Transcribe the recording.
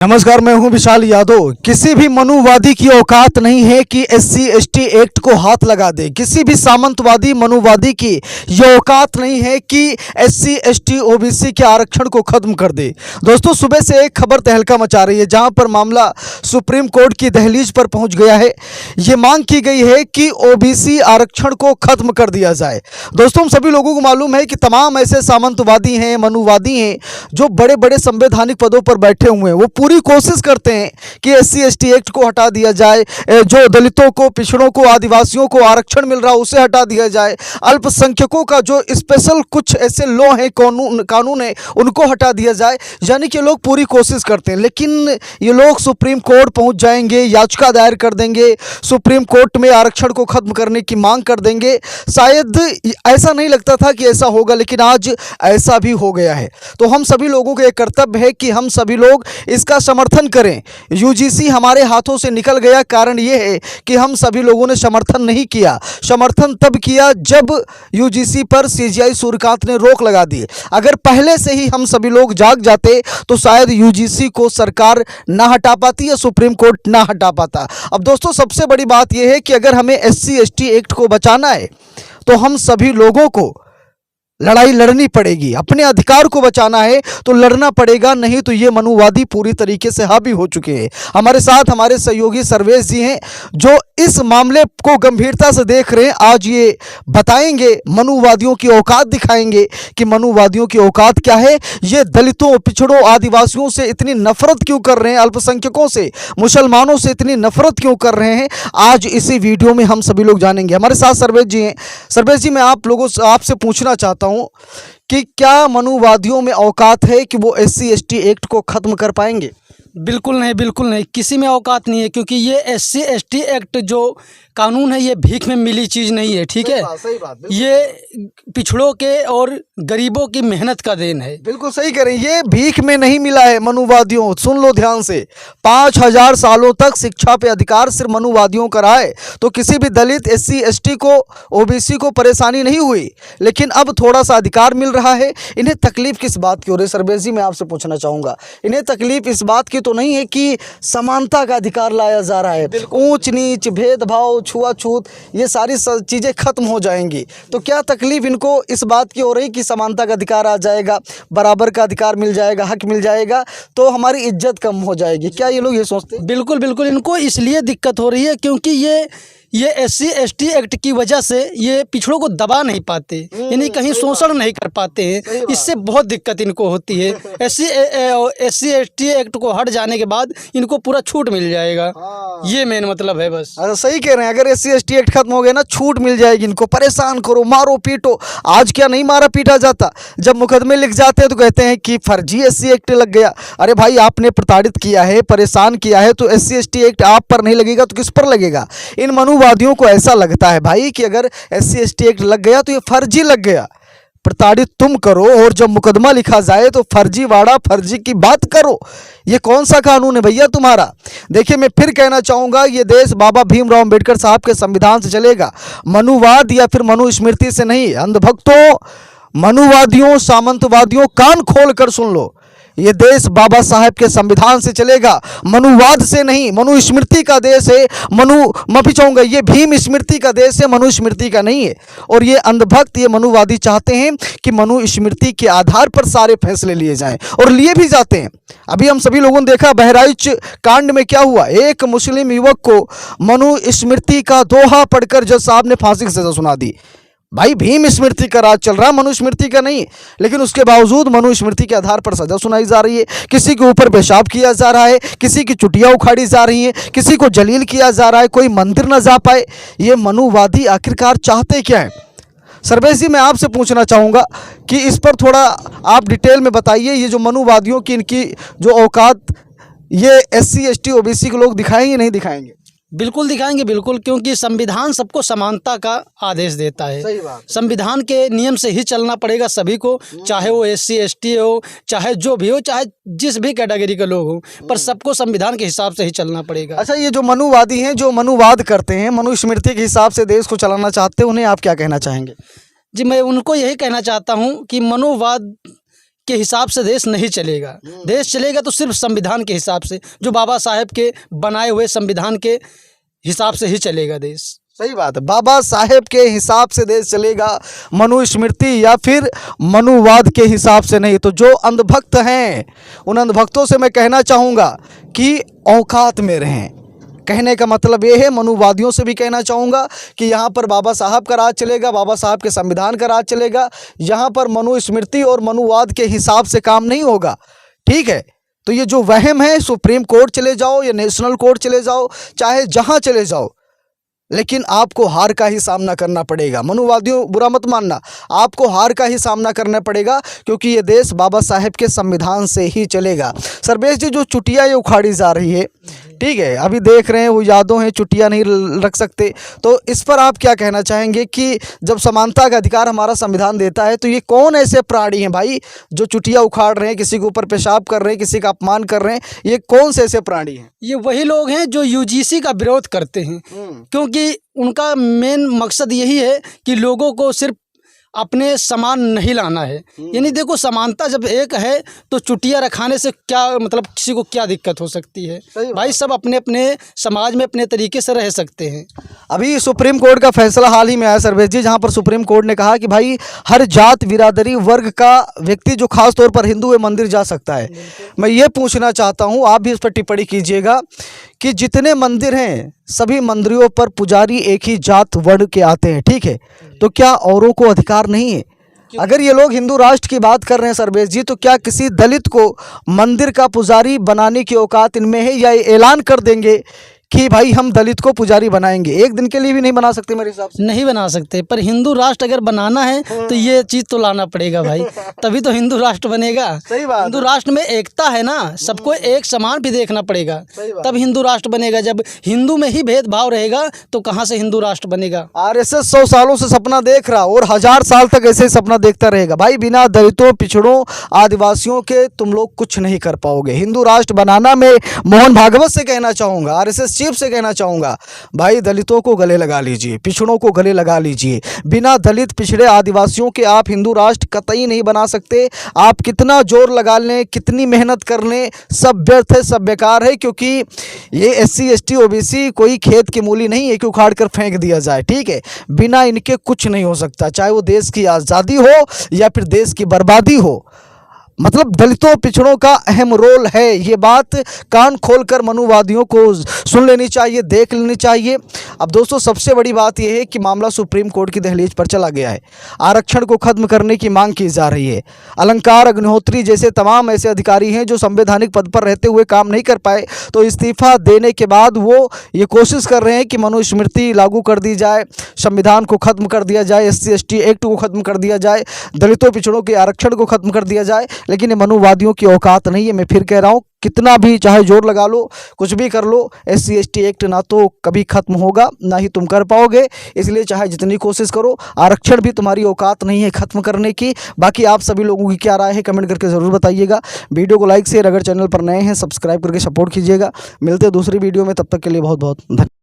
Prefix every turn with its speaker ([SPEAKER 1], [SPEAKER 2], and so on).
[SPEAKER 1] नमस्कार, मैं हूं विशाल यादव। किसी भी मनुवादी की औकात नहीं है कि एससी एसटी एक्ट को हाथ लगा दे। किसी भी सामंतवादी मनुवादी की ये औकात नहीं है कि एससी एसटी ओबीसी के आरक्षण को खत्म कर दे। दोस्तों, सुबह से एक खबर तहलका मचा रही है, जहां पर मामला सुप्रीम कोर्ट की दहलीज पर पहुंच गया है। ये मांग की गई है कि ओबीसी आरक्षण को खत्म कर दिया जाए। दोस्तों, हम सभी लोगों को मालूम है कि तमाम ऐसे सामंतवादी हैं, मनुवादी हैं, जो बड़े बड़े संवैधानिक पदों पर बैठे हुए हैं। वो पूरी कोशिश करते हैं कि एससी एसटी एक्ट को हटा दिया जाए, जो दलितों को, पिछड़ों को, आदिवासियों को आरक्षण मिल रहा उसे हटा दिया जाए, अल्पसंख्यकों का जो स्पेशल कुछ ऐसे लॉ है, कानून है, उनको हटा दिया जाए। यानी कि लोग पूरी कोशिश करते हैं, लेकिन ये लोग सुप्रीम कोर्ट पहुंच जाएंगे, याचिका दायर कर देंगे, सुप्रीम कोर्ट में आरक्षण को खत्म करने की मांग कर देंगे। शायद ऐसा नहीं लगता था कि ऐसा होगा, लेकिन आज ऐसा भी हो गया है। तो हम सभी लोगों का एक कर्तव्य है कि हम सभी लोग इसका समर्थन करें। यूजीसी हमारे हाथों से निकल गया। कारण यह है कि हम सभी लोगों ने समर्थन नहीं किया। समर्थन तब किया जब यूजीसी पर सीजीआई सूर्यकांत ने रोक लगा दी। अगर पहले से ही हम सभी लोग जाग जाते तो शायद यूजीसी को सरकार ना हटा पाती या सुप्रीम कोर्ट ना हटा पाता। अब दोस्तों, सबसे बड़ी बात यह है कि अगर हमें एससी एसटी एक्ट को बचाना है तो हम सभी लोगों को लड़ाई लड़नी पड़ेगी। अपने अधिकार को बचाना है तो लड़ना पड़ेगा, नहीं तो ये मनुवादी पूरी तरीके से हावी हो चुके हैं। हमारे साथ हमारे सहयोगी सर्वेश जी हैं, जो इस मामले को गंभीरता से देख रहे हैं। आज ये बताएंगे, मनुवादियों की औकात दिखाएंगे कि मनुवादियों की औकात क्या है। ये दलितों, पिछड़ों, आदिवासियों से इतनी नफरत क्यों कर रहे हैं, अल्पसंख्यकों से, मुसलमानों से इतनी नफरत क्यों कर रहे हैं, आज इसी वीडियो में हम सभी लोग जानेंगे। हमारे साथ सर्वेश जी हैं। सर्वेश जी, मैं आपसे पूछना चाहता हूं कि क्या मनुवादियों में औकात है कि वो एससी एसटी एक्ट को खत्म कर पाएंगे?
[SPEAKER 2] बिल्कुल नहीं, बिल्कुल नहीं, किसी में औकात नहीं है, क्योंकि ये एससी एसटी एक्ट जो कानून है ये भीख में मिली चीज़ नहीं है। ठीक है,
[SPEAKER 1] सही बात,
[SPEAKER 2] ये पिछड़ों के और गरीबों की मेहनत का देन है।
[SPEAKER 1] बिल्कुल सही कह रहे हैं। ये भीख में नहीं मिला है मनुवादियों। सुन लो ध्यान से, 5000 सालों तक शिक्षा पे अधिकार सिर्फ मनुवादियों का रहा है। तो किसी भी दलित, एससी एसटी को, ओबीसी को परेशानी नहीं हुई, लेकिन अब थोड़ा सा अधिकार मिल रहा है। इन्हें तकलीफ किस बात की हो रही है? सर्वेश जी, मैं आपसे पूछना चाहूँगा, इन्हें तकलीफ इस बात की तो नहीं है कि समानता का अधिकार लाया जा रहा है, ऊंच नीच, भेदभाव, छुआछूत, ये सारी चीज़ें खत्म हो जाएंगी। तो क्या तकलीफ इनको इस बात की हो रही कि समानता का अधिकार आ जाएगा, बराबर का अधिकार मिल जाएगा, हक मिल जाएगा, तो हमारी इज्जत कम हो जाएगी? क्या ये लोग ये सोचते हैं?
[SPEAKER 2] बिल्कुल बिल्कुल, इनको इसलिए दिक्कत हो रही है क्योंकि ये एससी एसटी एक्ट की वजह से ये पिछड़ों को दबा नहीं पाते, यानी कहीं शोषण नहीं कर पाते हैं। इससे बहुत दिक्कत इनको होती है। एससी एसटी एक्ट को हट जाने के बाद इनको पूरा छूट मिल जाएगा। ये मेन मतलब है बस।
[SPEAKER 1] अच्छा, सही कह रहे हैं। अगर एससी एसटी एक्ट खत्म हो गया ना, छूट मिल जाएगी इनको। परेशान करो, मारो पीटो। आज क्या नहीं मारा पीटा जाता? जब मुकदमे लिख जाते हैं तो कहते हैं कि फर्जी एससी एक्ट लग गया। अरे भाई, आपने प्रताड़ित किया है, परेशान किया है, तो एससी एसटी एक्ट आप पर नहीं लगेगा तो किस पर लगेगा? इन मनुवादियों को ऐसा लगता है भाई कि अगर एससी एसटी एक्ट लग गया तो ये फर्जी लग गया। प्रताड़ित तुम करो, और जब मुकदमा लिखा जाए तो फर्जीवाड़ा, फर्जी की बात करो। ये कौन सा कानून है भैया तुम्हारा? देखिए, मैं फिर कहना चाहूँगा, ये देश बाबा भीमराव अम्बेडकर साहब के संविधान से चलेगा, मनुवाद या फिर मनुस्मृति से नहीं। अंधभक्तों, मनुवादियों, सामंतवादियों, कान खोल कर सुन लो, ये देश बाबा साहेब के संविधान से चलेगा, मनुवाद से नहीं। मनुस्मृति का देश है। माफी चाहूँगा, ये भीम स्मृति का देश है, मनुस्मृति का नहीं है। और ये अंधभक्त, ये मनुवादी चाहते हैं कि मनुस्मृति के आधार पर सारे फैसले लिए जाएं, और लिए भी जाते हैं। अभी हम सभी लोगों ने देखा बहराइच कांड में क्या हुआ। एक मुस्लिम युवक को मनुस्मृति का दोहा पढ़कर जज साहब ने फांसी की सजा सुना दी। भाई, भीम स्मृति का राज चल रहा, मनुस्मृति का नहीं, लेकिन उसके बावजूद मनुस्मृति के आधार पर सजा सुनाई जा रही है। किसी के ऊपर पेशाब किया जा रहा है, किसी की चुटियाँ उखाड़ी जा रही हैं, किसी को जलील किया जा रहा है, कोई मंदिर न जा पाए। ये मनुवादी आखिरकार चाहते क्या है? सर्वेश जी, मैं आपसे पूछना चाहूँगा कि इस पर थोड़ा आप डिटेल में बताइए। ये जो मनुवादियों की, इनकी जो औकात, ये एससी एसटी ओबीसी के लोग दिखाएंगे नहीं दिखाएंगे?
[SPEAKER 2] बिल्कुल दिखाएंगे, बिल्कुल, क्योंकि संविधान सबको समानता का आदेश देता है।
[SPEAKER 1] सही बात।
[SPEAKER 2] संविधान के नियम से ही चलना पड़ेगा सभी को, चाहे वो एससी एसटी हो, चाहे जो भी हो, चाहे जिस भी कैटेगरी के लोग हों, पर सबको संविधान के हिसाब से ही चलना पड़ेगा।
[SPEAKER 1] अच्छा, ये जो मनुवादी हैं, जो मनुवाद करते हैं, मनुस्मृति के हिसाब से देश को चलाना चाहते हैं, उन्हें आप क्या कहना चाहेंगे?
[SPEAKER 2] जी, मैं उनको यही कहना चाहता हूँ कि मनुवाद के हिसाब से देश नहीं चलेगा। देश चलेगा तो सिर्फ संविधान के हिसाब से, जो बाबा साहेब के बनाए हुए संविधान के हिसाब से ही चलेगा देश।
[SPEAKER 1] सही बात है, बाबा साहेब के हिसाब से देश चलेगा, मनुस्मृति या फिर मनुवाद के हिसाब से नहीं। तो जो अंधभक्त हैं उन अंधभक्तों से मैं कहना चाहूँगा कि औकात में रहें। कहने का मतलब ये है, मनुवादियों से भी कहना चाहूँगा कि यहाँ पर बाबा साहब का राज चलेगा, बाबा साहब के संविधान का राज चलेगा। यहाँ पर मनुस्मृति और मनुवाद के हिसाब से काम नहीं होगा, ठीक है। तो ये जो वहम है, सुप्रीम कोर्ट चले जाओ या नेशनल कोर्ट चले जाओ, चाहे जहाँ चले जाओ, लेकिन आपको हार का ही सामना करना पड़ेगा। मनुवादियों बुरा मत मानना, आपको हार का ही सामना करना पड़ेगा, क्योंकि ये देश बाबा साहेब के संविधान से ही चलेगा। सर्वेश जी, जो चुटिया ये उखाड़ी जा रही है, ठीक है, अभी देख रहे हैं वो यादों हैं, चुटिया नहीं रख सकते, तो इस पर आप क्या कहना चाहेंगे कि जब समानता का अधिकार हमारा संविधान देता है, तो ये कौन ऐसे प्राणी हैं भाई जो चुटिया उखाड़ रहे हैं, किसी के ऊपर पेशाब कर रहे हैं, किसी का अपमान कर रहे हैं? ये कौन से ऐसे प्राणी हैं?
[SPEAKER 2] ये वही लोग हैं जो यूजीसी का विरोध करते हैं, क्योंकि उनका मेन मकसद यही है कि लोगों को सिर्फ अपने समान नहीं लाना है। यानी देखो, समानता जब एक है तो चुटिया रखाने से क्या मतलब, किसी को क्या दिक्कत हो सकती है भाई? सब अपने अपने समाज में अपने तरीके से रह सकते हैं।
[SPEAKER 1] अभी सुप्रीम कोर्ट का फैसला हाल ही में आया सर्वेश जी, जहां पर सुप्रीम कोर्ट ने कहा कि भाई हर जात बिरादरी वर्ग का व्यक्ति जो खास तौर पर हिंदू है मंदिर जा सकता है। मैं ये पूछना चाहता हूं, आप भी इस पर टिप्पणी कीजिएगा कि जितने मंदिर हैं सभी मंदिरों पर पुजारी एक ही जात वर्ग के आते हैं, ठीक है, तो क्या औरों को अधिकार नहीं है? अगर ये लोग हिंदू राष्ट्र की बात कर रहे हैं सर्वेश जी, तो क्या किसी दलित को मंदिर का पुजारी बनाने की औकात इनमें है, या ऐलान कर देंगे कि भाई हम दलित को पुजारी बनाएंगे? एक दिन के लिए भी नहीं बना सकते मेरे हिसाब से।
[SPEAKER 2] नहीं बना सकते, पर हिंदू राष्ट्र अगर बनाना है तो ये चीज़ तो लाना पड़ेगा भाई, तभी तो हिंदू राष्ट्र बनेगा।
[SPEAKER 1] सही बात।
[SPEAKER 2] हिंदू राष्ट्र में एकता है ना, सबको एक समान भी देखना पड़ेगा, तब हिंदू राष्ट्र बनेगा। जब हिंदू में ही भेदभाव रहेगा तो कहाँ से हिंदू राष्ट्र बनेगा?
[SPEAKER 1] आरएसएस 100 सालों से सपना देख रहा और 1000 साल तक ऐसे ही सपना देखता रहेगा भाई। बिना दलितों, पिछड़ों, आदिवासियों के तुम लोग कुछ नहीं कर पाओगे। हिंदू राष्ट्र बनाना मैं मोहन भागवत से कहना चाहूँगा, आरएसएस चीफ से कहना चाहूँगा, भाई दलितों को गले लगा लीजिए, पिछड़ों को गले लगा लीजिए। बिना दलित, पिछड़े, आदिवासियों के आप हिंदू राष्ट्र कतई नहीं बना सकते। आप कितना जोर लगा लें, कितनी मेहनत कर लें, सब व्यर्थ है, सब बेकार है, क्योंकि ये SC ST OBC कोई खेत की मूली नहीं है कि उखाड़ कर फेंक दिया जाए, ठीक है। बिना इनके कुछ नहीं हो सकता, चाहे वो देश की आज़ादी हो या फिर देश की बर्बादी हो। मतलब दलितों, पिछड़ों का अहम रोल है, ये बात कान खोलकर मनुवादियों को सुन लेनी चाहिए, देख लेनी चाहिए। अब दोस्तों, सबसे बड़ी बात यह है कि मामला सुप्रीम कोर्ट की दहलीज पर चला गया है। आरक्षण को खत्म करने की मांग की जा रही है। अलंकार अग्निहोत्री जैसे तमाम ऐसे अधिकारी हैं जो संवैधानिक पद पर रहते हुए काम नहीं कर पाए, तो इस्तीफा देने के बाद वो ये कोशिश कर रहे हैं कि मनुस्मृति लागू कर दी जाए, संविधान को खत्म कर दिया जाए, SC ST एक्ट को खत्म कर दिया जाए, दलितों, पिछड़ों के आरक्षण को खत्म कर दिया जाए। लेकिन ये मनुवादियों की औकात नहीं है। मैं फिर कह रहा हूँ, कितना भी चाहे जोर लगा लो, कुछ भी कर लो, SC ST एक्ट ना तो कभी खत्म होगा, ना ही तुम कर पाओगे। इसलिए चाहे जितनी कोशिश करो, आरक्षण भी तुम्हारी औकात नहीं है खत्म करने की। बाकी आप सभी लोगों की क्या राय है कमेंट करके ज़रूर बताइएगा। वीडियो को लाइक शेयर, अगर चैनल पर नए हैं सब्सक्राइब करके सपोर्ट कीजिएगा। मिलते हैं दूसरी वीडियो में, तब तक के लिए बहुत बहुत धन्यवाद।